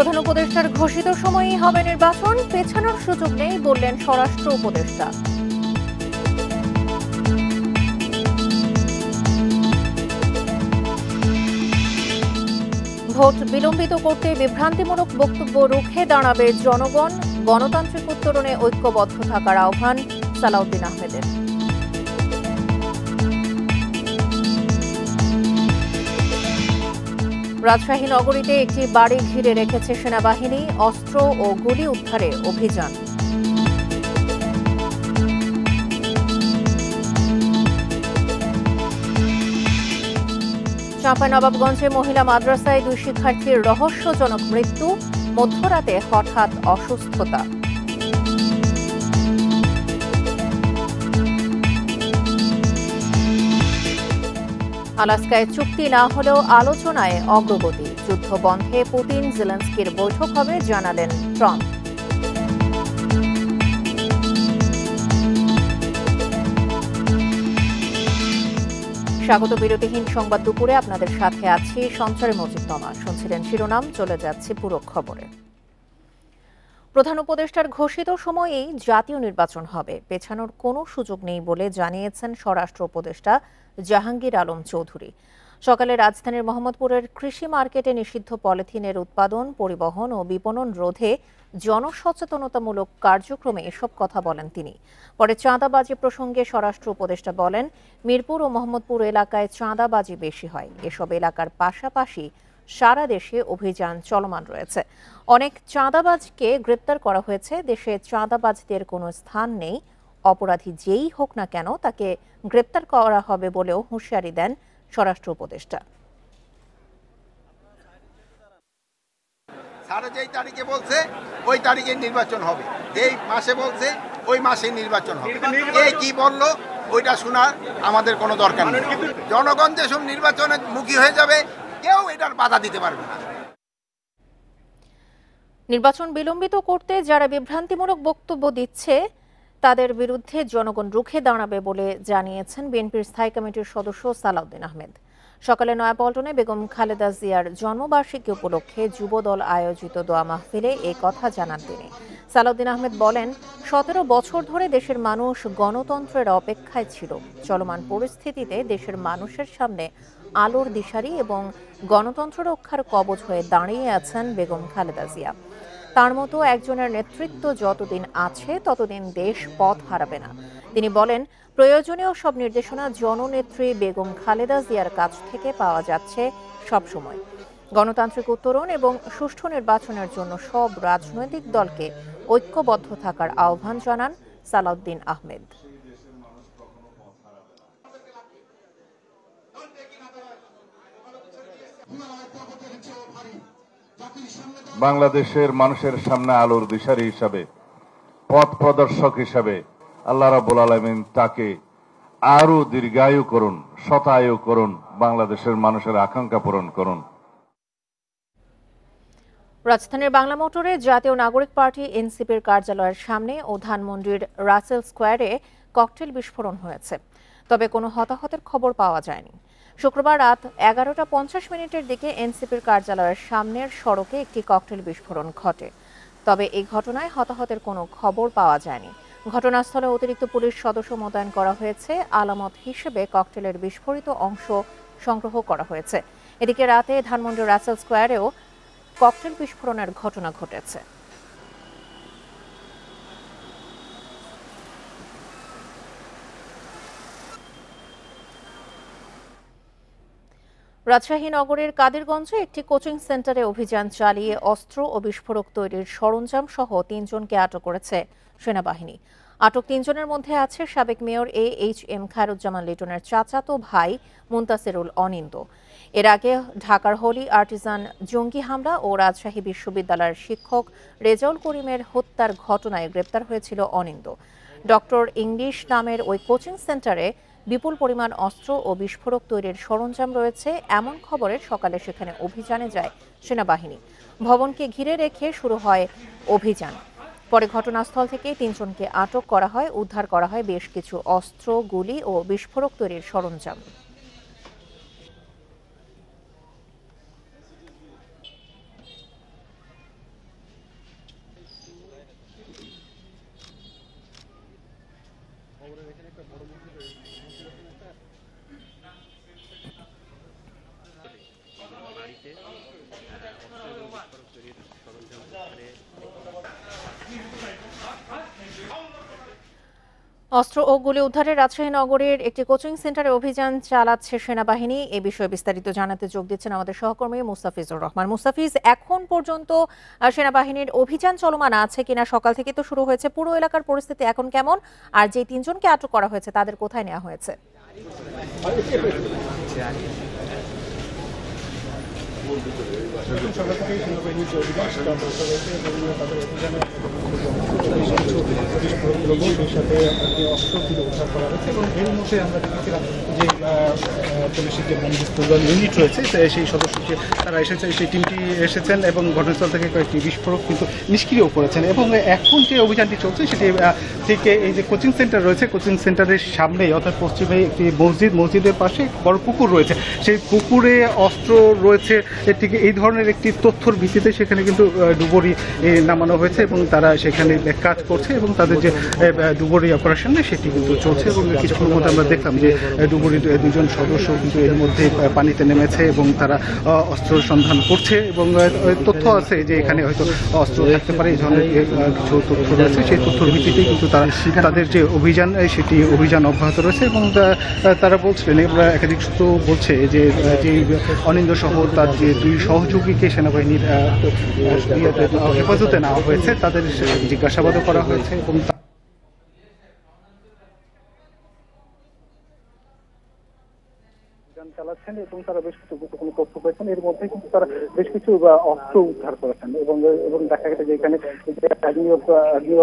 প্রধান উপদেষ্টার ঘোষিত সময়েই হবে নির্বাচন, পেছানোর সুযোগ নেই বললেন স্বরাষ্ট্র উপদেষ্টা। ভোট বিলম্বিত করতে বিভ্রান্তিমূলক বক্তব্য রুখে দাঁড়াবে জনগণ, গণতান্ত্রিক উত্তরণে ঐক্যবদ্ধ থাকার আহ্বান সালাউদ্দিন আহমেদের। রাজশাহী নগরীতে একটি বাড়ি ঘিরে রেখেছে সেনাবাহিনী, অস্ত্র ও গুলি উদ্ধারে অভিযান। চাঁপাইনবাবগঞ্জে মহিলা মাদ্রাসায় 2 শিক্ষার্থীর রহস্যজনক মৃত্যু, মধ্যরাতে হঠাৎ অসুস্থতা। আলাস্কায় চুক্তি না হলেও আলোচনায় অগ্রগতি, যুদ্ধ বন্ধে পুতিন জেলেনস্কির বৈঠক হবে জানালেন ট্রাম্প। স্বাগত বিরতিহীন সংবাদ দুপুরে আপনাদের সাথে আছি সঞ্চারে মজিদ তমা। শুনছিলেন শিরোনাম, চলে যাচ্ছে পুরো খবরে। প্রধান উপদেষ্টার ঘোষিত সময়েই জাতীয় নির্বাচন হবে, পেছানোর কোনো সুযোগ নেই বলে জানিয়েছেন স্বরাষ্ট্র উপদেষ্টা জাহাঙ্গীর আলম চৌধুরী। সকালে রাজধানীর মোহাম্মদপুরের কৃষি মার্কেটে নিষিদ্ধ পলিথিনের উৎপাদন, পরিবহন ও বিপণন রোধে জনসচেতনতামূলক কার্যক্রমে এসব কথা বলেন তিনি। পরে চাঁদাবাজি প্রসঙ্গে স্বরাষ্ট্র উপদেষ্টা বলেন, মিরপুর ও মোহাম্মদপুর এলাকায় চাঁদাবাজি বেশি হয়। এসব এলাকার পাশাপাশি সারা দেশে অভিযান চলমান রয়েছে। অনেক চাঁদাবাজকে গ্রেপ্তার করা হয়েছে। দেশে চাঁদাবাজদের কোনো স্থান নেই, অপরাধী যেই হোক না কেন তাকে গ্রেপ্তার করা হবে বলেও হুঁশিয়ারি দেন স্বরাষ্ট্র উপদেষ্টা। সারা যেই তারিখে বলছে ওই তারিখে নির্বাচন হবে, যেই মাসে বলছে ওই মাসে নির্বাচন হবে। এই কি বললো ওইটা শোনার আমাদের কোনো দরকার নেই। জনগণ যেসব নির্বাচনে মুখী হয়ে যাবে, কেউ এটার বাধা দিতে পারবে না। নির্বাচন বিলম্বিত করতে যারা বিভ্রান্তিমূলক বক্তব্য দিচ্ছে তাদের বিরুদ্ধে জনগণ রুখে দাঁড়াবে বলে জানিয়েছেন বিএনপির স্থায়ী কমিটির সদস্য সালাউদ্দিন আহমেদ। সকালে নয়াপল্টনে বেগম খালেদা জিয়ার জন্মবার্ষিকী উপলক্ষে যুবদল আয়োজিত দোয়া মাহফিলে এই কথা জানান তিনি। সালাউদ্দিন আহমেদ বলেন, 17 বছর ধরে দেশের মানুষ গণতন্ত্রের অপেক্ষায় ছিল। চলমান পরিস্থিতিতে দেশের মানুষের সামনে আলোর দিশারি এবং গণতন্ত্র রক্ষার কবচ হয়ে দাঁড়িয়ে আছেন বেগম খালেদা জিয়া। তার মতো একজনের নেতৃত্ব যতদিন আছে ততদিন দেশ পথ হারাবে না। তিনি বলেন, প্রয়োজনীয় সব নির্দেশনা জননেত্রী বেগম খালেদা জিয়ার কাছ থেকে পাওয়া যাচ্ছে সবসময়। গণতান্ত্রিক উত্তরণ এবং সুষ্ঠু নির্বাচনের জন্য সব রাজনৈতিক দলকে ঐক্যবদ্ধ থাকার আহ্বান জানান সালাউদ্দিন আহমেদ। বাংলাদেশের মানুষের সামনে আলোর দিশারি হিসাবে, পথ প্রদর্শক হিসাবে আল্লাহ রাব্বুল আলামিন তাকে আরো দীর্ঘায়ু করুন, শতায়ু করুন, বাংলাদেশের মানুষের আকাঙ্ক্ষা পূরণ করুন। রাজধানীর বাংলা মোটরে জাতীয় নাগরিক পার্টি এনসিপির কার্যালয়ের সামনে ও ধানমন্ডির রাসেল স্কোয়ারে ককটেল বিস্ফোরণ হয়েছে, তবে কোনো হতাহতের খবর পাওয়া যায়নি। শুক্রবার রাত 11:50 দিকে এনসিপির কার্যালয়ের সামনের সড়কে একটি ককটেল বিস্ফোরণ ঘটে, তবে এই ঘটনায় হতাহতের কোনো খবর পাওয়া যায়নি। ঘটনাস্থলে অতিরিক্ত পুলিশ সদস্য মোতায়েন করা হয়েছে। আলামত হিসেবে ককটেলের বিস্ফোরিত অংশ সংগ্রহ করা হয়েছে। এদিকে রাতে ধানমন্ডির রাসেল স্কোয়ারেও ককটেল বিস্ফোরণের ঘটনা ঘটেছে। রাজশাহী নগরের কাদিরগঞ্জে একটি কোচিং সেন্টারে অভিযান চালিয়ে অস্ত্র ও বিস্ফোরক তৈরির সরঞ্জাম সহ 3 জনকে আটক করেছে সেনাবাহিনী। আটক 3 জনের মধ্যে আছে সাবেক মেয়র AHM খায়রুজ্জামান লিটনের চাচাতো ভাই মুনতাসিরুল অনিন্দ। এর আগে ঢাকার হোলি আর্টিজান জঙ্গি হামলা ও রাজশাহী বিশ্ববিদ্যালয়ের শিক্ষক রেজাউল করিমের হত্যার ঘটনায় গ্রেপ্তার হয়েছিল অনিন্দ। ডক্টর ইংলিশ নামের ওই কোচিং সেন্টারে বিপুল পরিমাণ অস্ত্র ও বিস্ফোরক তৈরির সরঞ্জাম রয়েছে এমন খবরে সকালে সেখানে অভিযানে যায় সেনাবাহিনী। ভবনকে ঘিরে রেখে শুরু হয় অভিযান। পরে ঘটনাস্থল থেকে 3 জনকে আটক করা হয়, উদ্ধার করা হয় বেশ কিছু অস্ত্র, গুলি ও বিস্ফোরক তৈরির সরঞ্জাম। অস্ত্র ও গুলি উদ্ধারে রাজশাহী নগরের একটি কোচিং সেন্টারে অভিযান চালাচ্ছে সেনাবাহিনী। এ বিষয়ে বিস্তারিত জানাতে যোগ দিচ্ছেন আমাদের সহকর্মী মুস্তাফিজুর রহমান। মুস্তাফিজ, এখন পর্যন্ত সেনাবাহিনীর অভিযান চলমান আছে কিনা? সকাল থেকে তো শুরু হয়েছে, পুরো এলাকার পরিস্থিতি এখন কেমন? আর যে 3 জনকে আটক করা হয়েছে তাদের কোথায় নেওয়া হয়েছে? উদ্ধার করা হয়েছে এবং এর মধ্যে আমরা দেখেছিলাম যে পুলিশের যে বন্দুকযুদ্ধ ইউনিট রয়েছে সেই সদস্যকে তারা এসেছে, সেই টিমটি এসেছেন এবং ঘটনাস্থল থেকে কয়েকটি বিস্ফোরক কিন্তু নিষ্ক্রিয় করেছেন। এবং এখন যে অভিযানটি চলছে সেটি ঠিক এই যে কোচিং সেন্টার রয়েছে, কোচিং সেন্টারের সামনেই অর্থাৎ পশ্চিমে একটি মসজিদের পাশে বড় পুকুর রয়েছে, সেই পুকুরে অস্ত্র রয়েছে ঠিক এই ধরনের একটি তথ্যর ভিত্তিতে সেখানে কিন্তু ডুবুরি নামানো হয়েছে এবং তারা সেখানে কাজ করছে এবং তাদের যে ডুবুরি অপারেশন সেটি কিন্তু চলছে। এবং কিছুক্ষণের মধ্যে আমরা দেখলাম যে ডুবুরির 2 জন সদস্য কিন্তু এর মধ্যে পানিতে নেমেছে এবং তারা অস্ত্র সন্ধান করছে এবং তথ্য আছে যে এখানে হয়তো অস্ত্র থাকতে পারে, এই ধরনের কিছু তথ্য রয়েছে। সেই তথ্যের ভিত্তিতেই কিন্তু তাদের যে অভিযান সেটি অভিযান অব্যাহত রয়েছে এবং তারা বলছিলেন, একাধিক সূত্র বলছে যে অনিন্দ্য সহ তার যে 2 সহযোগীকে সেনাবাহিনীর হেফাজতে নেওয়া হয়েছে, তাদের জিজ্ঞাসাবাদও করা হয়েছে এবং চালাচ্ছেন এবং তারা বেশ কিছু গুরুত্বপূর্ণ তথ্য পেয়েছেন। এর মধ্যে কিন্তু তারা বেশ কিছু অস্ত্র উদ্ধার করেছেন এবং দেখা গেছে যে এখানে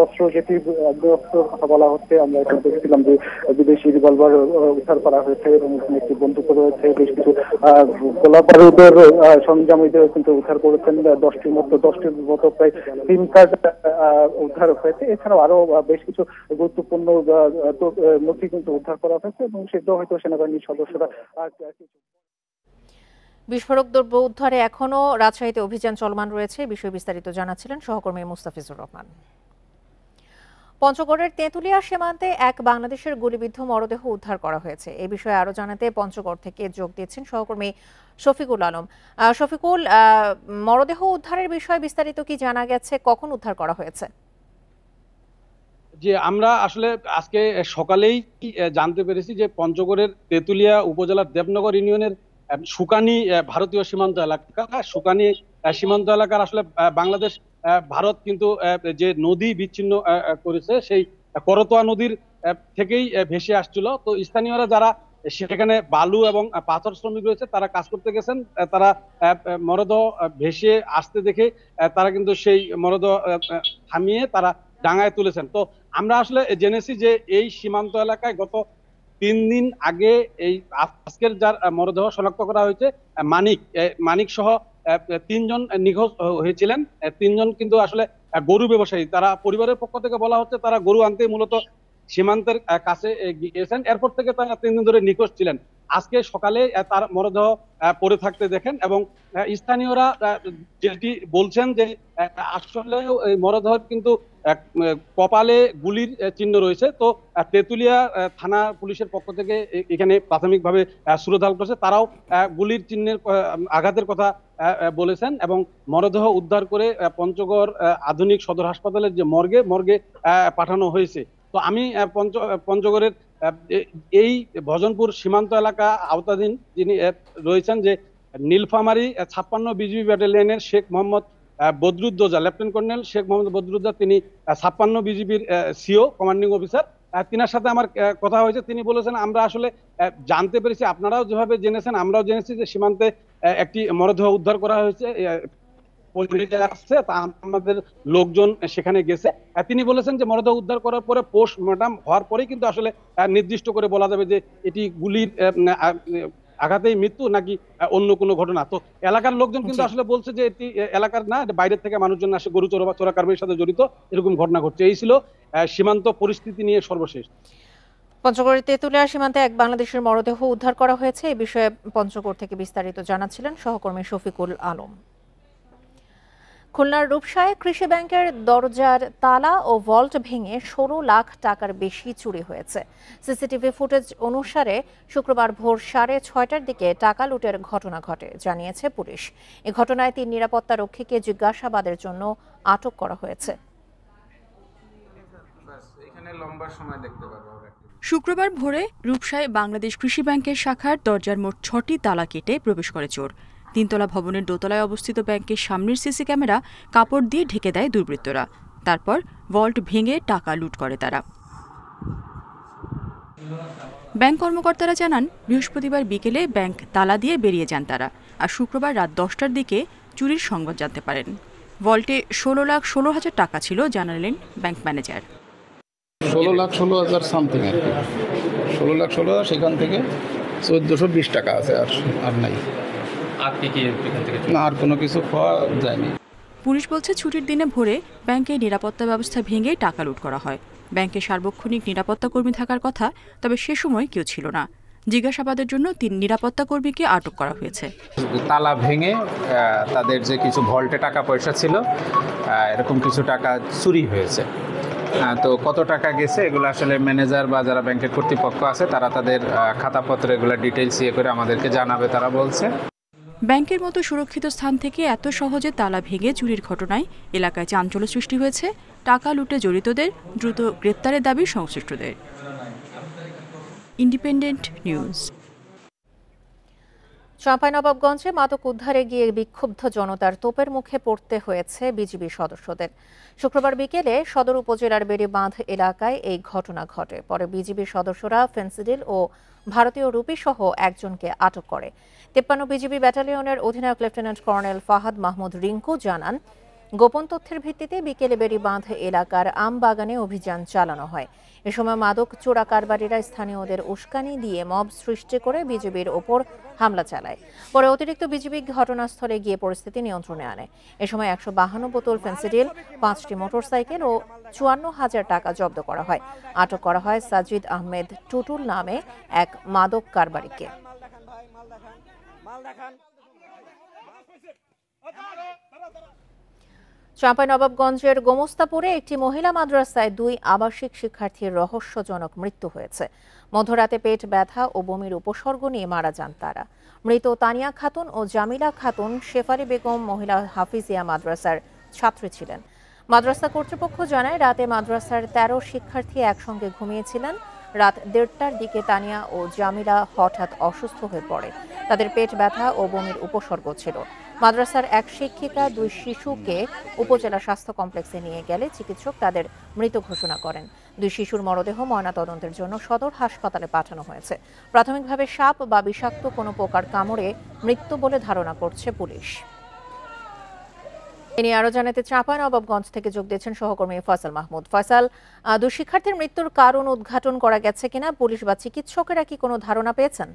অস্ত্র যেটি অস্ত্রের কথা বলা হচ্ছে, আমরা এখানে দেখেছিলাম যে বিদেশি রিভলভার উদ্ধার করা হয়েছে এবং এখানে একটি বন্দুক রয়েছে, বেশ কিছু গোলা বারুদের সরঞ্জাম কিন্তু উদ্ধার করেছেন। 10টির মতো প্রায় সিম কার্ড উদ্ধার হয়েছে। এছাড়াও আরো বেশ কিছু গুরুত্বপূর্ণ নথি কিন্তু উদ্ধার করা হয়েছে এবং সেটাও হয়তো সেনাবাহিনীর সদস্যরা। বিস্ফোরক দ্রব্য উদ্ধারে এখনো রাজশাহীতে অভিযান চলমান রয়েছে। বিষয়ে বিস্তারিত জানাচ্ছিলেন সহকর্মী মুস্তাফিজুর রহমান। পঞ্চগড়ের তেঁতুলিয়া সীমান্তে এক বাংলাদেশের গুলিবিদ্ধ মরদেহ উদ্ধার করা হয়েছে। এই বিষয়ে আরো জানাতে পঞ্চগড় থেকে যোগ দিচ্ছেন সহকর্মী শফিকুল আলম। শফিকুল, মরদেহ উদ্ধারের বিষয়ে বিস্তারিত কি জানা গেছে? কখন উদ্ধার করা হয়েছে? যে আমরা আসলে আজকে সকালেই জানতে পেরেছি যে পঞ্চগড়ের তেঁতুলিয়া উপজেলার দেবনগর ইউনিয়নের সুকানি ভারতীয় সীমান্ত এলাকা, সুকানি সীমান্ত এলাকার আসলে বাংলাদেশ ভারত কিন্তু যে নদী বিচ্ছিন্ন করেছে সেই করতোয়া নদীর থেকেই ভেসে আসছিল। তো স্থানীয়রা যারা সেখানে বালু এবং পাথর শ্রমিক রয়েছে তারা কাজ করতে গেছেন, তারা মরদেহ ভেসে আসতে দেখে তারা কিন্তু সেই মরদেহ থামিয়ে তারা ডাঙায় তুলেছেন। তো আমরা আসলে জেনেছি যে এই সীমান্ত এলাকায় গত 3 দিন আগে এই আজকের যার মরদেহ শনাক্ত করা হয়েছে মানিক সহ 3 জন নিখোঁজ হয়েছিলেন। 3 জন কিন্তু আসলে গরু ব্যবসায়ী, তারা পরিবারের পক্ষ থেকে বলা হচ্ছে তারা গরু আনতে মূলত সীমান্তের কাছে গিয়েছেন, এরপর থেকে তারা 3 দিন ধরে নিখোঁজ ছিলেন। আজকে সকালে তার মরদেহ পড়ে থাকতে দেখেন এবং স্থানীয়রা যেটি বলছেন যে আসলে এই মরদেহ কিন্তু কপালে গুলির চিহ্ন রয়েছে। তো তেঁতুলিয়া থানা পুলিশের পক্ষ থেকে এখানে প্রাথমিকভাবে সুরধাল করেছে, তারাও গুলির চিহ্নের আঘাতের কথা বলেছেন এবং মরদেহ উদ্ধার করে পঞ্চগড় আধুনিক সদর হাসপাতালের যে মর্গে পাঠানো হয়েছে। তো আমি পঞ্চগড়ের এই ভজনপুর সীমান্ত এলাকা আওতাধীন যিনি রয়েছেন যে নীলফামারী 56 বিজিবি ব্যাটালিয়নের শেখ মোহাম্মদ বদরুদ্দোজা, লেফটেন্যান্ট কর্নেল শেখ মোহাম্মদ বদরুদ্দোজা, তিনি 56 বিজিবির সিও কমান্ডিং অফিসার। তিনার সাথে আমার কথা হয়েছে, তিনি বলেছেন আমরা আসলে জানতে পেরেছি, আপনারাও যেভাবে জেনেছেন আমরাও জেনেছি যে সীমান্তে একটি মরদেহ উদ্ধার করা হয়েছে, আমাদের লোকজন সেখানে গেছে। তিনি বলেছেন যে মরদেহ উদ্ধার করার পরে পোস্টমর্টম হওয়ার পরে কিন্তু আসলে নির্দিষ্ট করে বলা যাবে যে এটি গুলির আঘাতেই মৃত্যু নাকি অন্য কোনো ঘটনা। তো এলাকার লোকজন কিন্তু আসলে বলছে যে এটি এলাকার না, বাইরের থেকে মানুষজন আসে গরু চোরা কারবারির সাথে জড়িত, এরকম ঘটনা ঘটছে। এই ছিল সীমান্ত পরিস্থিতি নিয়ে সর্বশেষ। পঞ্চগড়ের তেঁতুলিয়া সীমান্তে এক বাংলাদেশের মরদেহ উদ্ধার করা হয়েছে। এই বিষয়ে পঞ্চগড় থেকে বিস্তারিত জানাচ্ছিলেন সহকর্মী শফিকুল আলম। খুলনার রূপসায় কৃষি ব্যাংকের দরজার তালা ও ভল্ট ভেঙে 16 লাখ টাকার বেশি চুরি হয়েছে। সিসিটিভি ফুটেজ অনুসারে শুক্রবার ভোর 6:30টার দিকে টাকা লুটের ঘটনা ঘটে, জানিয়েছে পুলিশ। এ ঘটনায় 3 নিরাপত্তা রক্ষীকে জিজ্ঞাসাবাদের জন্য আটক করা হয়েছে। এখানে লম্বা সময় দেখতে পারবো। শুক্রবার ভোরে রূপসায় বাংলাদেশ কৃষি ব্যাংকের শাখার দরজার মোট ৬টি তালা কেটে প্রবেশ করে চোর। তিনতলা ভবনের দোতলায় অবস্থিত ব্যাংকের সামনের সিসি ক্যামেরা কাপড় দিয়ে ঢেকে দেয় দুর্বৃত্তরা। তারপর ভল্ট ভেঙে টাকা লুট করে তারা। ব্যাংক কর্মকর্তারা জানান, বৃহস্পতিবার বিকেলে ব্যাংক তালা দিয়ে বেরিয়ে যান তারা, আর শুক্রবার রাত ১০টার দিকে চুরির সংবাদ জানতে পারেন। ভল্টে ১৬,১৬,০০০ টাকা ছিল, জানালেন ব্যাংক ম্যানেজার। ১৬,১৬,০০০ সামথিং আর কি, ১৬,১৬,০০০, সেখান থেকে ১৪২০ টাকা আছে, আর নাই। আর কি এখান থেকে না, আর কোনো কিছু পাওয়া যায়নি। পুলিশ বলছে, ছুটির দিনে ভোরে ব্যাংকের নিরাপত্তা ব্যবস্থা ভেঙে টাকা লুট করা হয়। ব্যাংকে সার্বক্ষণিক নিরাপত্তা কর্মী থাকার কথা, তবে সে সময় কেউ ছিল না। জিজ্ঞাসাবাদের জন্য ৩ নিরাপত্তা কর্মীকে আটক করা হয়েছে। তালা ভেঙে তাদের যে কিছু ভল্টে টাকা পয়সা ছিল, এরকম কিছু টাকা চুরি হয়েছে। তো কত টাকা গেছে এগুলো আসলে ম্যানেজার বা যারা ব্যাংকের কর্তৃপক্ষ আছে তারা তাদের খাতাপত্র এগুলো ডিটেলস ইয়ে করে আমাদেরকে জানাবে, তারা বলছে। ব্যাংকের মতো সুরক্ষিত স্থান থেকে এত সহজে তালা ভেঙে চুরির ঘটনায় এলাকায় চাঞ্চল্য সৃষ্টি হয়েছে। টাকা লুটে জড়িতদের দ্রুত গ্রেপ্তারের দাবি সংশ্লিষ্টদের। Independent news. চাঁপাইনবাবগঞ্জে মাদক উদ্ধারে গিয়ে বিক্ষুব্ধ জনতার তোপের মুখে পড়তে হয়েছে বিজিবি সদস্যদের। শুক্রবার বিকেলে সদর উপজেলার বেড়িবাঁধ এলাকায় এই ঘটনা ঘটে। পরে বিজিবি সদস্যরা ফেন্সিডিল ও ভারতীয় রুপি সহ একজনকে আটক করে। ৫৩ বিজিবি ব্যাটালিয়নের অধিনায়ক লেফটেন্যান্ট কর্নেল ফাহাদ মাহমুদ রিঙ্কু জানান, গোপন তথ্যের ভিত্তিতে বিকেলে বেড়িবাঁধ এলাকার আম বাগানে অভিযান চালানো হয়। এ সময় মাদক চোরা কারবারিরা স্থানীয়দের উস্কানি দিয়ে মব সৃষ্টি করে বিজিবির ওপর হামলা চালায়। পরে অতিরিক্ত বিজিবি ঘটনাস্থলে গিয়ে পরিস্থিতি নিয়ন্ত্রণে আনে। এ সময় ১৫২ বোতল ফেন্সিডিল, ৫টি মোটরসাইকেল ও ৫৪,০০০ টাকা জব্দ করা হয়। আটক করা হয় সাজিদ আহমেদ টুটুল নামে এক মাদক কারবারিকে। চাঁপাইনবাবগঞ্জের গোমস্তাপুরে একটি মহিলা মাদ্রাসায় ২ আবাসিক শিক্ষার্থীর রহস্যজনক মৃত্যু হয়েছে। মধ্যরাতে পেট ব্যথা ও বমির উপসর্গ নিয়ে মারা যান তারা। মৃত তানিয়া খাতুন ও জামিলা খাতুন শেফালি বেগম মহিলা হাফিজিয়া মাদ্রাসার ছাত্রী ছিলেন। মাদ্রাসা কর্তৃপক্ষ জানায়, রাতে মাদ্রাসার ১৩ শিক্ষার্থী একসঙ্গে ঘুমিয়েছিলেন। রাত ১:৩০টার দিকে তানিয়া ও জামিলা হঠাৎ অসুস্থ হয়ে পড়ে। তাদের পেট ব্যথা ও বমির উপসর্গ ছিল। মাদ্রাসার এক শিক্ষিকা ২ শিশুকে উপজেলা স্বাস্থ্য কমপ্লেক্সে নিয়ে গেলে চিকিৎসক তাদের মৃত ঘোষণা করেন। ২ শিশুর মরদেহ ময়নাতদন্তের জন্য সদর হাসপাতালে পাঠানো হয়েছে। প্রাথমিকভাবে সাপ বা বিষাক্ত কোনো পোকার কামড়ে মৃত্যু বলে ধারণা করছে পুলিশ। এ নিয়ে আরো জানাতে চাঁপাইনবাবগঞ্জ থেকে যোগ দিয়েছেন সহকর্মী ফয়সাল মাহমুদ। ফয়সাল, ২ শিক্ষার্থীর মৃত্যুর কারণ উদ্ঘাটন করা গেছে কিনা? পুলিশ বা চিকিৎসকেরা কি কোনো ধারণা পেয়েছেন?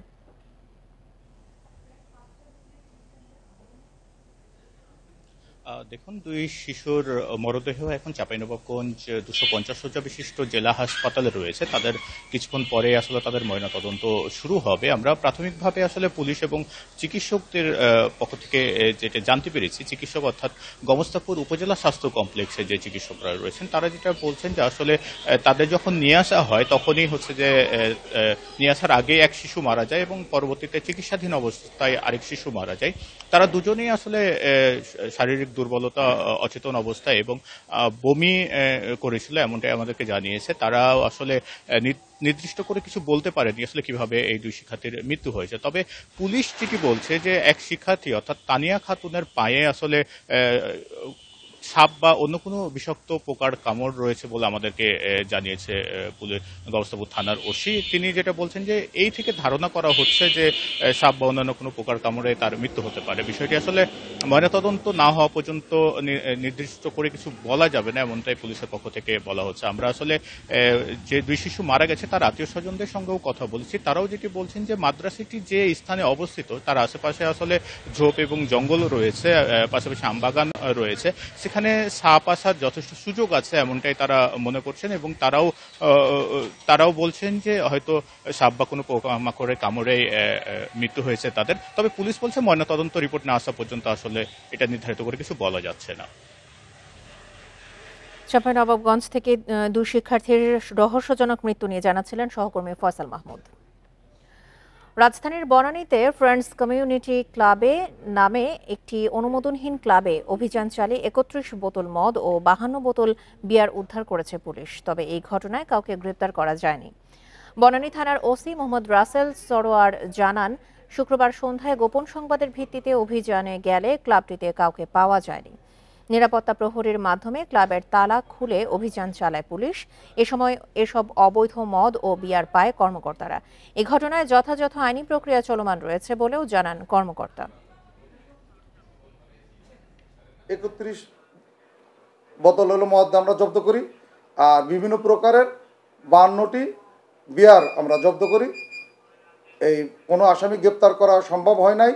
দেখুন, ২ শিশুর মরদেহ এখন চাঁপাইনবাবগঞ্জ ২৫০ শয্যা বিশিষ্ট জেলা হাসপাতালে রয়েছে। তাদের কিছুক্ষণ পরে আসলে তাদের ময়নাতদন্ত শুরু হবে। আমরা প্রাথমিকভাবে আসলে পুলিশ এবং চিকিৎসকদের পক্ষ থেকে যেটা জানতে পেরেছি, চিকিৎসক অর্থাৎ গোমস্তাপুর উপজেলা স্বাস্থ্য কমপ্লেক্সে যে চিকিৎসকরা রয়েছেন তারা যেটা বলছেন যে আসলে তাদের যখন নিয়ে আসা হয় তখনই হচ্ছে যে নিয়ে আসার আগে এক শিশু মারা যায় এবং পরবর্তীতে চিকিৎসাধীন অবস্থায় আরেক শিশু মারা যায়। তারা দুজনেই আসলে শারীরিক দুর্বলতা, অচেতন অবস্থায় এবং বমি করেছিল, এমনটাই আমাদেরকে জানিয়েছে। তারা আসলে নির্দিষ্ট করে কিছু বলতে পারেনি আসলে কিভাবে এই ২ শিক্ষার্থীর মৃত্যু হয়েছে। তবে পুলিশ যেটি বলছে যে এক শিক্ষার্থী অর্থাৎ তানিয়া খাতুনের পায়ে আসলে সাপ বা অন্য কোনো বিষাক্ত পোকার কামড় রয়েছে বলে আমাদেরকে জানিয়েছে গোমস্তাপুর থানার ওসি। তিনি যেটা বলছেন যে এই থেকে ধারণা করা হচ্ছে যে সাপ বা অন্যান্য কোনো পোকার কামড়ে তার মৃত্যু হতে পারে। বিষয়টি আসলে ময়নাতদন্ত না হওয়া পর্যন্ত নির্দিষ্ট করে কিছু বলা যাবে না, এমনটাই পুলিশের পক্ষ থেকে বলা হচ্ছে। আমরা আসলে যে ২ শিশু মারা গেছে তার আত্মীয় স্বজনদের সঙ্গেও কথা বলেছি। তারাও যেটি বলছেন যে মাদ্রাসাটি যে স্থানে অবস্থিত তার আশেপাশে আসলে ঝোপ এবং জঙ্গল রয়েছে, পাশাপাশি আমবাগান রয়েছে, সেখানে সাপ আসার যথেষ্ট সুযোগ আছে এমনটাই তারা মনে করছেন এবং তারাও বলছেন যে হয়তো সাপ বা কোনো পোকামাকড়ের কামড়ে মৃত্যু হয়েছে তাদের। তবে পুলিশ বলছে ময়নাতদন্ত রিপোর্ট না আসা পর্যন্ত আসলে এটা নির্ধারিত করে কিছু বলা যাচ্ছে না। চাঁপাইনবাবগঞ্জ থেকে ২ শিক্ষার্থীর রহস্যজনক মৃত্যু নিয়ে জানাচ্ছিলেন সহকর্মী ফয়সাল মাহমুদ। রাজধানীর বনানীতে ফ্রেন্ডস কমিউনিটি ক্লাবে নামে একটি অনুমোদনহীন ক্লাবে অভিযান চালিয়ে ৩১ বোতল মদ ও ৫২ বোতল বিয়ার উদ্ধার করেছে পুলিশ। তবে এই ঘটনায় কাউকে গ্রেপ্তার করা যায়নি। বনানী থানার ওসি মোহাম্মদ রাসেল সরোয়ার জানান, শুক্রবার সন্ধ্যায় গোপন সংবাদের ভিত্তিতে অভিযানে গেলে ক্লাবটিতে কাউকে পাওয়া যায়নি। নিরাপত্তা প্রহরীর মাধ্যমে ক্লাবের তালা খুলে অভিযান চালায় পুলিশ। এ সময় এসব অবৈধ মদ ও বিয়ার পায় কর্মকর্তারা। এ ঘটনায় যথাযথ আইনি প্রক্রিয়া চলমান রয়েছে বলেও জানান কর্মকর্তা। ৩১ বোতল হলো মদ আমরা জব্দ করি, আর বিভিন্ন প্রকারের ৫২টি বিয়ার আমরা জব্দ করি। এই কোনো আসামি গ্রেপ্তার করা সম্ভব হয় নাই।